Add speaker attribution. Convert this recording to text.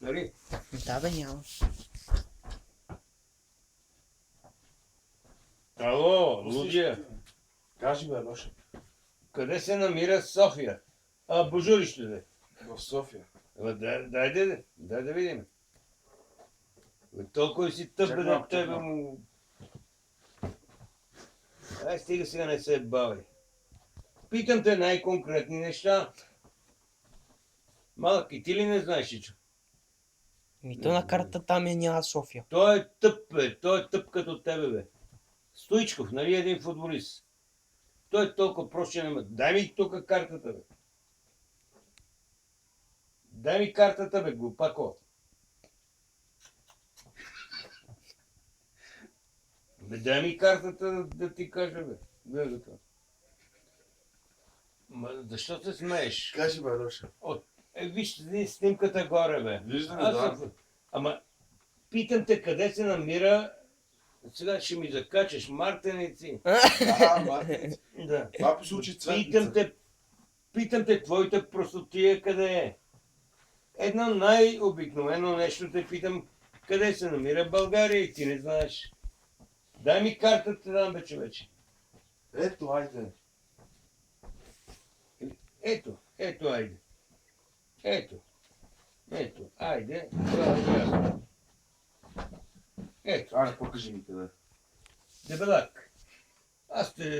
Speaker 1: Нали?
Speaker 2: Да, бе, няма.
Speaker 1: Ало, лудия.
Speaker 3: Кажи бе, Лоша.
Speaker 1: Къде се намира София? Божурище, де.
Speaker 3: В София.
Speaker 1: Дай да видим. Толкова си тъп,
Speaker 3: Чак
Speaker 1: бе,
Speaker 3: малко,
Speaker 1: на тебе
Speaker 3: чак
Speaker 1: му... Ай, стига сега не се бави. Питам те най-конкретни неща. Малък, и ти ли не знаеш, Ичо?
Speaker 2: То на картата там няма София.
Speaker 1: Той е тъп, бе. Той е тъп като тебе, бе. Стоичков, нали един футболист? Той е толкова прост, че няма. Дай ми тук картата, бе. Дай ми картата, бе, глупако. Бе, дай ми картата да ти кажа, бе. Гледай го това. Защо се смееш?
Speaker 3: Кажи бе, Лоша.
Speaker 1: Виж снимката горе, бе.
Speaker 3: Виждам,
Speaker 1: Аз
Speaker 3: да.
Speaker 1: съм- Ама, питам те къде се намира... Сега ще ми закачаш мартеници.
Speaker 3: Мартин.
Speaker 1: Да.
Speaker 3: Това по случай цветница.
Speaker 1: Питам те, твоята простотия къде е? Едно най-обикновено нещо те питам, къде се намира България и ти не знаеш. Дай ми картата там, бе, човече.
Speaker 3: Ето, айде.
Speaker 1: Ето, айде. Ето, айде. Това е. Ето,
Speaker 3: Айде, покажи ми къде.
Speaker 1: дебелак. Аз те